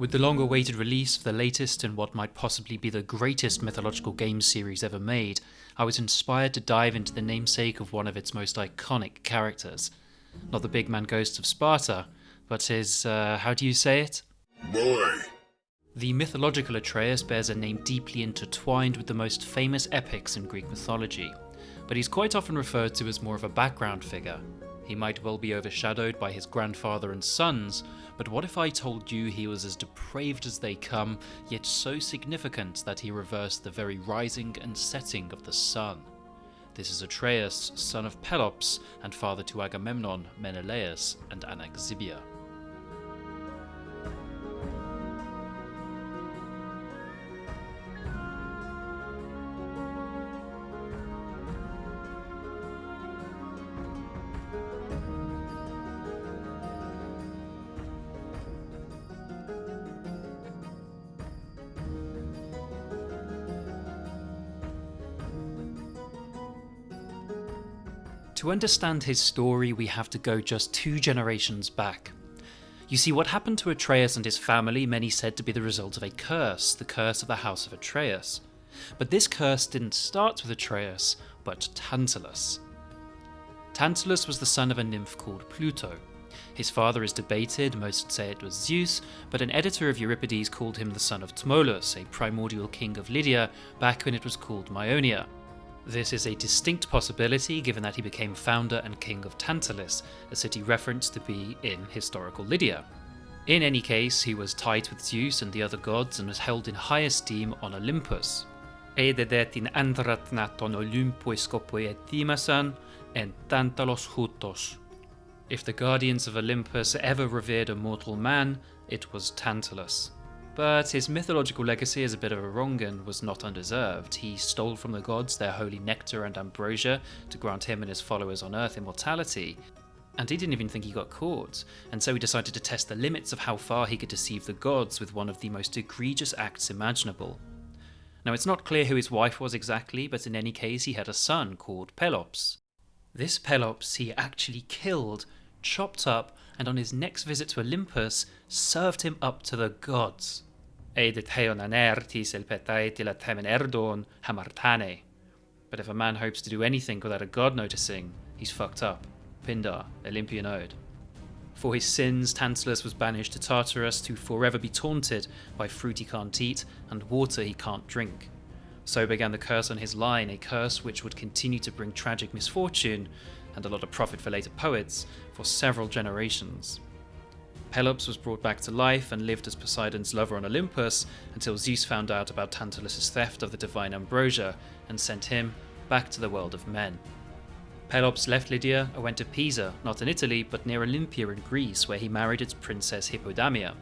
With the long-awaited release of the latest in what might possibly be the greatest mythological game series ever made, I was inspired to dive into the namesake of one of its most iconic characters. Not the big man ghost of Sparta, but his, how do you say it? Boy. The mythological Atreus bears a name deeply intertwined with the most famous epics in Greek mythology, but he's quite often referred to as more of a background figure. He might well be overshadowed by his grandfather and sons, but what if I told you he was as depraved as they come, yet so significant that he reversed the very rising and setting of the sun? This is Atreus, son of Pelops, and father to Agamemnon, Menelaus, and Anaxibia. To understand his story, we have to go just 2 generations back. You see, what happened to Atreus and his family many said to be the result of a curse, the curse of the House of Atreus. But this curse didn't start with Atreus, but Tantalus. Tantalus was the son of a nymph called Pluto. His father is debated, most say it was Zeus, but an editor of Euripides called him the son of Tmolus, a primordial king of Lydia, back when it was called Maeonia. This is a distinct possibility given that he became founder and king of Tantalus, a city referenced to be in historical Lydia. In any case, he was tied with Zeus and the other gods and was held in high esteem on Olympus. Eidedet in andratnaton Olympois kopoetimasan en Tantalos hutos. If the guardians of Olympus ever revered a mortal man, it was Tantalus. But his mythological legacy as a bit of a wrong-un was not undeserved. He stole from the gods their holy nectar and ambrosia to grant him and his followers on Earth immortality. And he didn't even think he got caught, and so he decided to test the limits of how far he could deceive the gods with one of the most egregious acts imaginable. Now, it's not clear who his wife was exactly, but in any case he had a son called Pelops. This Pelops he actually killed, chopped up, and on his next visit to Olympus, served him up to the gods. But if a man hopes to do anything without a god noticing, he's fucked up. Pindar, Olympian Ode. For his sins, Tantalus was banished to Tartarus to forever be taunted by fruit he can't eat and water he can't drink. So began the curse on his line, a curse which would continue to bring tragic misfortune and a lot of profit for later poets for several generations. Pelops was brought back to life and lived as Poseidon's lover on Olympus until Zeus found out about Tantalus' theft of the divine ambrosia and sent him back to the world of men. Pelops left Lydia and went to Pisa, not in Italy, but near Olympia in Greece, where he married its princess Hippodamia.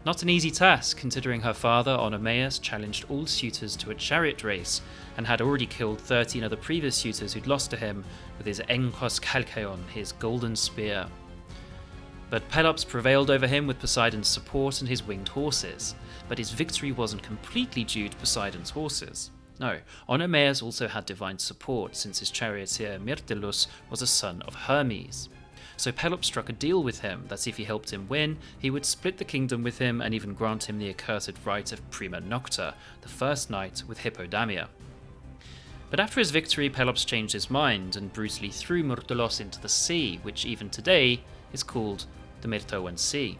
Not an easy task, considering her father, Oenomaus, challenged all suitors to a chariot race and had already killed 13 other previous suitors who'd lost to him with his enkos kalkaion, his golden spear. But Pelops prevailed over him with Poseidon's support and his winged horses, but his victory wasn't completely due to Poseidon's horses. No, Oenomaus also had divine support, since his charioteer Myrtilus was a son of Hermes. So Pelops struck a deal with him that if he helped him win, he would split the kingdom with him and even grant him the accursed right of prima nocta, the first night with Hippodamia. But after his victory, Pelops changed his mind and brutally threw Myrtilus into the sea, which even today is called the Myrtoan Sea.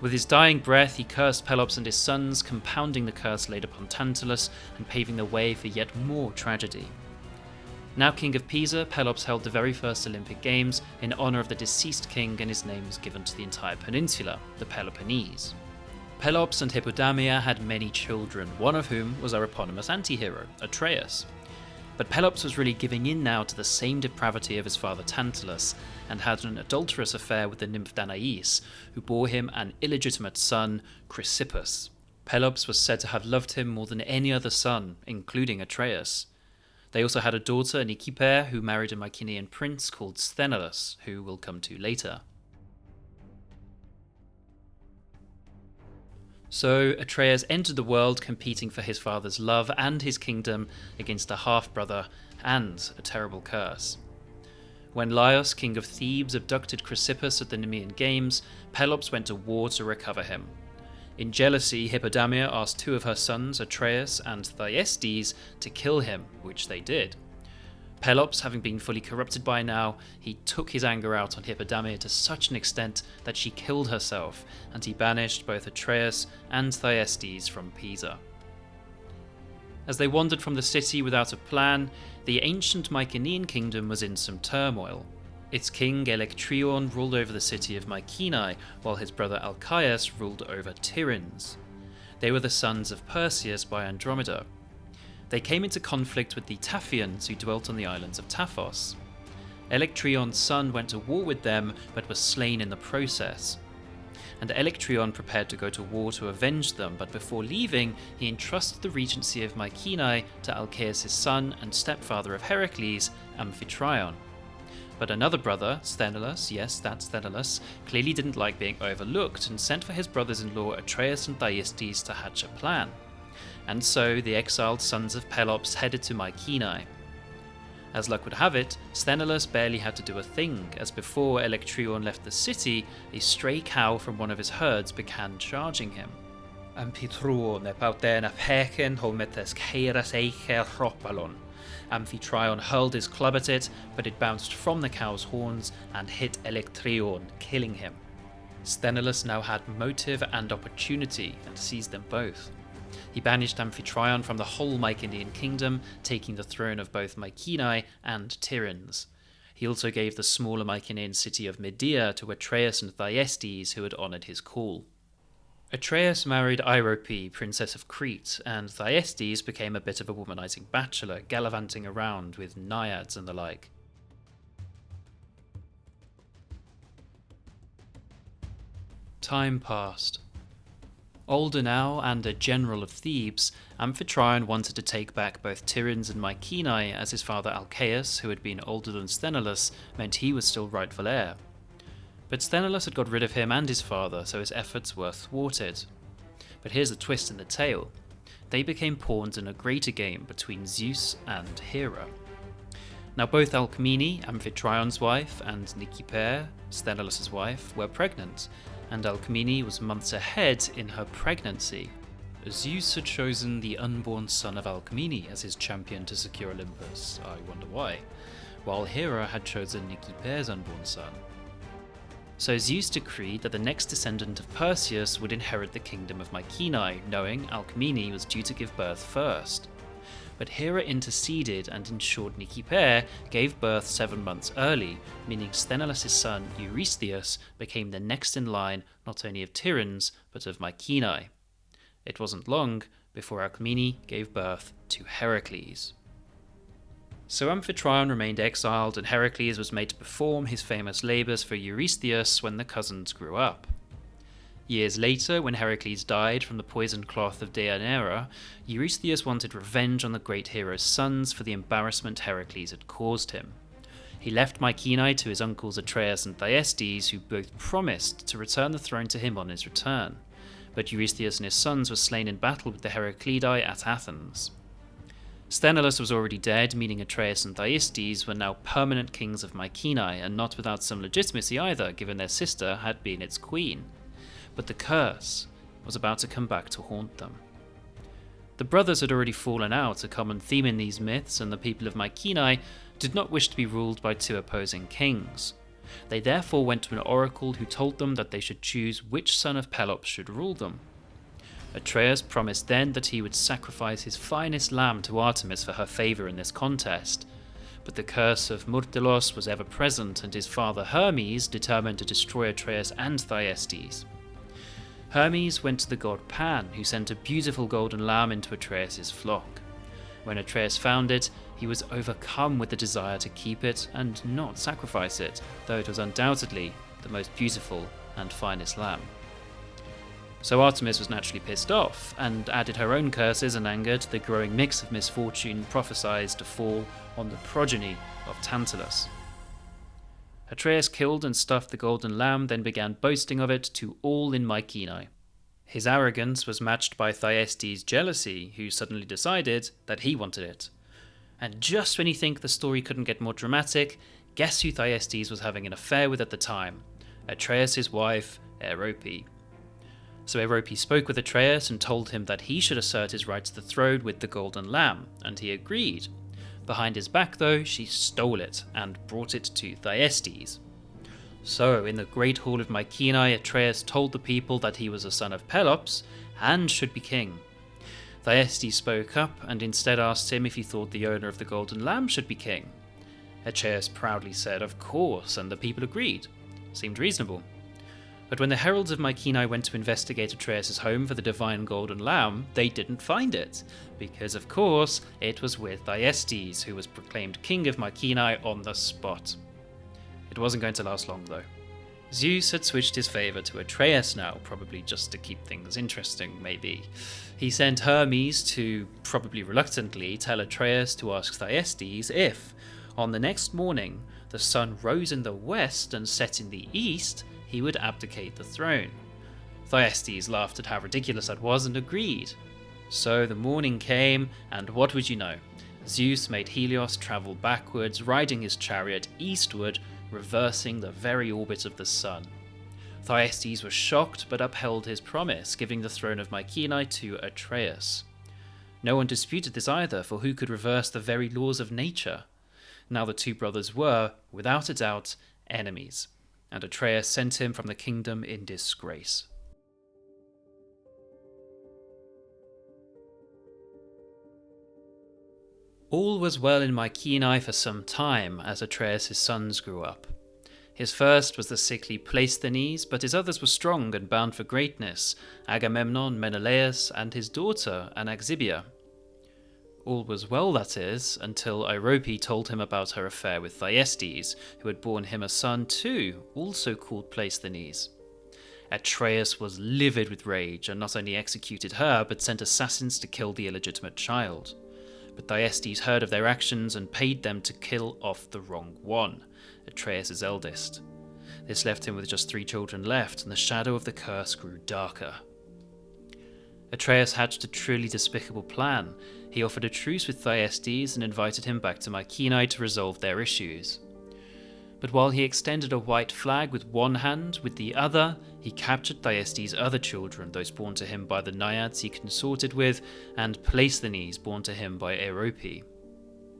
With his dying breath, he cursed Pelops and his sons, compounding the curse laid upon Tantalus and paving the way for yet more tragedy. Now king of Pisa, Pelops held the very first Olympic Games in honour of the deceased king, and his name was given to the entire peninsula, the Peloponnese. Pelops and Hippodamia had many children, one of whom was our eponymous anti-hero, Atreus. But Pelops was really giving in now to the same depravity of his father Tantalus, and had an adulterous affair with the nymph Danaïs, who bore him an illegitimate son, Chrysippus. Pelops was said to have loved him more than any other son, including Atreus. They also had a daughter, Nicippe, who married a Mycenaean prince called Sthenelus, who we'll come to later. So Atreus entered the world competing for his father's love and his kingdom against a half-brother and a terrible curse. When Laios, king of Thebes, abducted Chrysippus at the Nemean Games, Pelops went to war to recover him. In jealousy, Hippodamia asked two of her sons, Atreus and Thyestes, to kill him, which they did. Pelops, having been fully corrupted by now, he took his anger out on Hippodamia to such an extent that she killed herself, and he banished both Atreus and Thyestes from Pisa. As they wandered from the city without a plan, the ancient Mycenaean kingdom was in some turmoil. Its king Electryon ruled over the city of Mycenae, while his brother Alcaeus ruled over Tiryns. They were the sons of Perseus by Andromeda. They came into conflict with the Taphians who dwelt on the islands of Taphos. Electryon's son went to war with them, but was slain in the process. And Electryon prepared to go to war to avenge them, but before leaving, he entrusted the regency of Mycenae to Alcaeus' son and stepfather of Heracles, Amphitryon. But another brother, Sthenelus, yes, that's Sthenelus, clearly didn't like being overlooked and sent for his brothers-in-law Atreus and Thyestes to hatch a plan. And so the exiled sons of Pelops headed to Mycenae. As luck would have it, Sthenelus barely had to do a thing, as before Electryon left the city, a stray cow from one of his herds began charging him. Amphitryon Amphitryon hurled his club at it, but it bounced from the cow's horns and hit Electryon, killing him. Sthenelus now had motive and opportunity, and seized them both. He banished Amphitryon from the whole Mycenaean kingdom, taking the throne of both Mycenae and Tiryns. He also gave the smaller Mycenaean city of Medea to Atreus and Thyestes, who had honoured his call. Atreus married Irope, princess of Crete, and Thyestes became a bit of a womanizing bachelor, gallivanting around with naiads and the like. Time passed. Older now, and a general of Thebes, Amphitryon wanted to take back both Tiryns and Mycenae, as his father Alcaeus, who had been older than Sthenelus, meant he was still rightful heir. But Sthenelus had got rid of him and his father, so his efforts were thwarted. But here's the twist in the tale. They became pawns in a greater game between Zeus and Hera. Now both Alcmene, Amphitryon's wife, and Nicippe, Sthenelus' wife, were pregnant, and Alcmene was months ahead in her pregnancy. Zeus had chosen the unborn son of Alcmene as his champion to secure Olympus, I wonder why, while Hera had chosen Nicippe's unborn son. So Zeus decreed that the next descendant of Perseus would inherit the kingdom of Mycenae, knowing Alcmene was due to give birth first. But Hera interceded and ensured Nicippe gave birth 7 months early, meaning Sthenelus' son Eurystheus became the next in line not only of Tiryns, but of Mycenae. It wasn't long before Alcmene gave birth to Heracles. So Amphitryon remained exiled, and Heracles was made to perform his famous labours for Eurystheus when the cousins grew up. Years later, when Heracles died from the poisoned cloth of Deianira, Eurystheus wanted revenge on the great hero's sons for the embarrassment Heracles had caused him. He left Mycenae to his uncles Atreus and Thyestes, who both promised to return the throne to him on his return. But Eurystheus and his sons were slain in battle with the Heraclidae at Athens. Sthenelus was already dead, meaning Atreus and Thyestes were now permanent kings of Mycenae, and not without some legitimacy either, given their sister had been its queen. But the curse was about to come back to haunt them. The brothers had already fallen out, a common theme in these myths, and the people of Mycenae did not wish to be ruled by two opposing kings. They therefore went to an oracle who told them that they should choose which son of Pelops should rule them. Atreus promised then that he would sacrifice his finest lamb to Artemis for her favour in this contest, but the curse of Myrtilos was ever present, and his father Hermes determined to destroy Atreus and Thyestes. Hermes went to the god Pan, who sent a beautiful golden lamb into Atreus' flock. When Atreus found it, he was overcome with the desire to keep it and not sacrifice it, though it was undoubtedly the most beautiful and finest lamb. So Artemis was naturally pissed off, and added her own curses and anger to the growing mix of misfortune prophesied to fall on the progeny of Tantalus. Atreus killed and stuffed the golden lamb, then began boasting of it to all in Mycenae. His arrogance was matched by Thyestes' jealousy, who suddenly decided that he wanted it. And just when you think the story couldn't get more dramatic, guess who Thyestes was having an affair with at the time? Atreus' wife, Aerope. So Orope spoke with Atreus and told him that he should assert his right to the throne with the golden lamb, and he agreed. Behind his back, though, she stole it and brought it to Thyestes. So, in the great hall of Mycenae, Atreus told the people that he was a son of Pelops and should be king. Thyestes spoke up and instead asked him if he thought the owner of the golden lamb should be king. Atreus proudly said, of course, and the people agreed. Seemed reasonable. But when the heralds of Mycenae went to investigate Atreus' home for the divine golden lamb, they didn't find it, because of course it was with Thyestes, who was proclaimed king of Mycenae on the spot. It wasn't going to last long though. Zeus had switched his favour to Atreus now, probably just to keep things interesting, maybe. He sent Hermes to, probably reluctantly, tell Atreus to ask Thyestes if, on the next morning, the sun rose in the west and set in the east, he would abdicate the throne. Thyestes laughed at how ridiculous that was and agreed. So the morning came, and what would you know? Zeus made Helios travel backwards, riding his chariot eastward, reversing the very orbit of the sun. Thyestes was shocked but upheld his promise, giving the throne of Mycenae to Atreus. No one disputed this either, for who could reverse the very laws of nature? Now the two brothers were, without a doubt, enemies, and Atreus sent him from the kingdom in disgrace. All was well in Mycenae for some time as Atreus' sons grew up. His first was the sickly Pleisthenes, but his others were strong and bound for greatness, Agamemnon, Menelaus, and his daughter, Anaxibia. All was well, that is, until Orope told him about her affair with Thyestes, who had borne him a son too, also called Pleisthenes. Atreus was livid with rage, and not only executed her, but sent assassins to kill the illegitimate child. But Thyestes heard of their actions and paid them to kill off the wrong one, Atreus' eldest. This left him with just 3 children left, and the shadow of the curse grew darker. Atreus hatched a truly despicable plan. He offered a truce with Thyestes and invited him back to Mycenae to resolve their issues. But while he extended a white flag with one hand, with the other, he captured Thyestes' other children, those born to him by the naiads he consorted with, and Pleisthenes, born to him by Orope.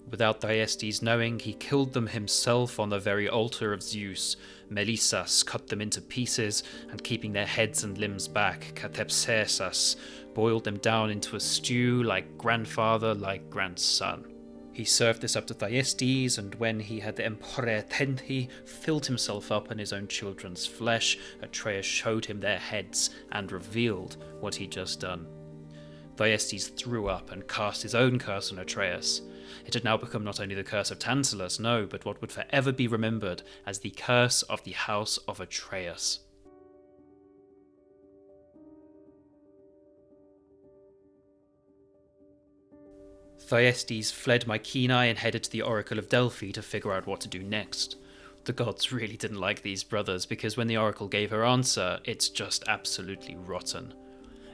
Without Thyestes knowing, he killed them himself on the very altar of Zeus. Melissus cut them into pieces, and keeping their heads and limbs back, Katepsesas boiled them down into a stew like grandfather, like grandson. He served this up to Thyestes, and when he had emporetenthi filled himself up on his own children's flesh, Atreus showed him their heads and revealed what he'd just done. Thyestes threw up and cast his own curse on Atreus. It had now become not only the curse of Tantalus, no, but what would forever be remembered as the curse of the House of Atreus. Thyestes fled Mycenae and headed to the Oracle of Delphi to figure out what to do next. The gods really didn't like these brothers, because when the Oracle gave her answer, it's just absolutely rotten.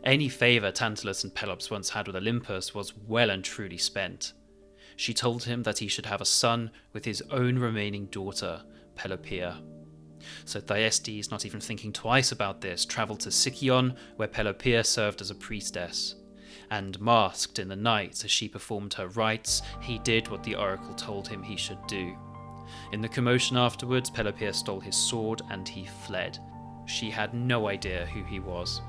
Any favour Tantalus and Pelops once had with Olympus was well and truly spent. She told him that he should have a son with his own remaining daughter, Pelopeia. So Thyestes, not even thinking twice about this, travelled to Sicyon, where Pelopeia served as a priestess. And masked in the night as she performed her rites, he did what the oracle told him he should do. In the commotion afterwards, Pelopeia stole his sword and he fled. She had no idea who he was.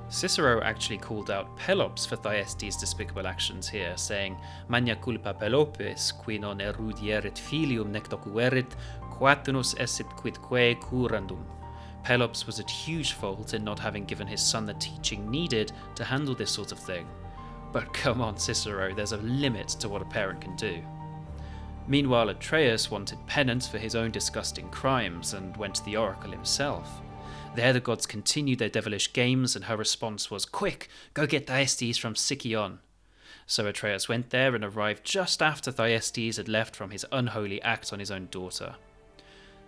Cicero actually called out Pelops for Thyestes' despicable actions here, saying, "Magna culpa Pelopes, qui non erudierit filium nec docuerit, quatenus esset quidque curandum." Pelops was at huge fault in not having given his son the teaching needed to handle this sort of thing. But come on, Cicero, there's a limit to what a parent can do. Meanwhile, Atreus wanted penance for his own disgusting crimes and went to the oracle himself. There the gods continued their devilish games, and her response was, "Quick, go get Thyestes from Sicyon." So Atreus went there and arrived just after Thyestes had left from his unholy act on his own daughter.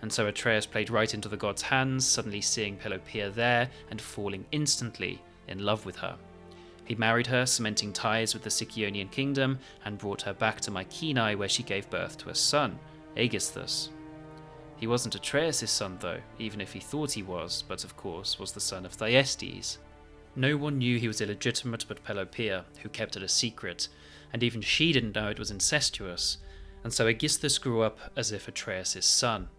And so Atreus played right into the gods' hands, suddenly seeing Pelopeia there and falling instantly in love with her. He married her, cementing ties with the Sicyonian kingdom, and brought her back to Mycenae, where she gave birth to a son, Aegisthus. He wasn't Atreus' son though, even if he thought he was, but of course was the son of Thyestes. No one knew he was illegitimate but Pelops, who kept it a secret, and even she didn't know it was incestuous, and so Aegisthus grew up as if Atreus' son.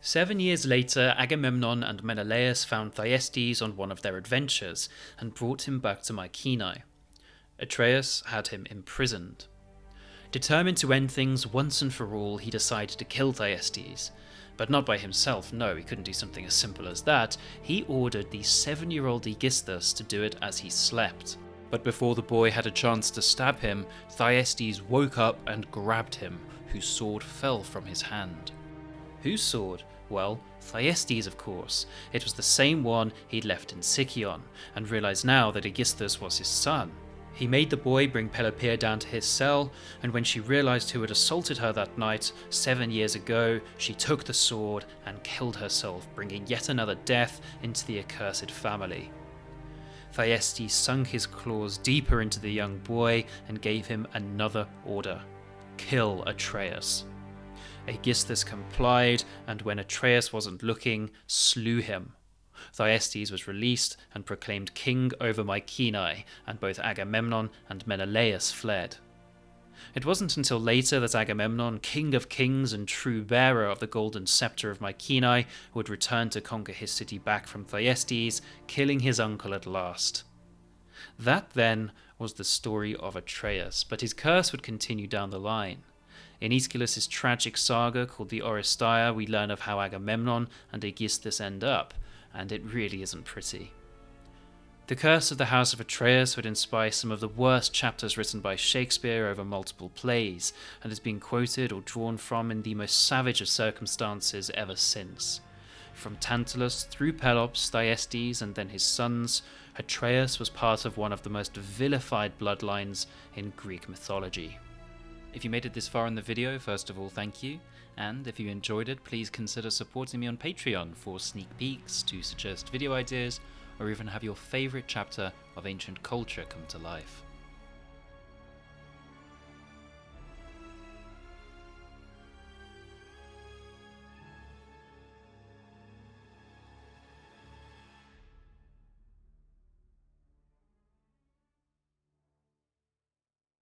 Seven years later, Agamemnon and Menelaus found Thyestes on one of their adventures and brought him back to Mycenae. Atreus had him imprisoned. Determined to end things once and for all, he decided to kill Thyestes. But not by himself, no, he couldn't do something as simple as that. He ordered the 7-year-old Aegisthus to do it as he slept. But before the boy had a chance to stab him, Thyestes woke up and grabbed him, whose sword fell from his hand. Whose sword? Well, Thyestes, of course. It was the same one he'd left in Sicyon, and realised now that Aegisthus was his son. He made the boy bring Pelops down to his cell, and when she realised who had assaulted her that night, 7 years ago, she took the sword and killed herself, bringing yet another death into the accursed family. Thyestes sunk his claws deeper into the young boy and gave him another order: kill Atreus. Aegisthus complied, and when Atreus wasn't looking, slew him. Thyestes was released and proclaimed king over Mycenae, and both Agamemnon and Menelaus fled. It wasn't until later that Agamemnon, king of kings and true bearer of the golden scepter of Mycenae, would return to conquer his city back from Thyestes, killing his uncle at last. That, then, was the story of Atreus, but his curse would continue down the line. In Aeschylus' tragic saga called the Orestes, we learn of how Agamemnon and Aegisthus end up, and it really isn't pretty. The curse of the House of Atreus would inspire some of the worst chapters written by Shakespeare over multiple plays, and has been quoted or drawn from in the most savage of circumstances ever since. From Tantalus through Pelops, Thyestes, and then his sons, Atreus was part of one of the most vilified bloodlines in Greek mythology. If you made it this far in the video, first of all, thank you. And if you enjoyed it, please consider supporting me on Patreon for sneak peeks, to suggest video ideas, or even have your favourite chapter of ancient culture come to life.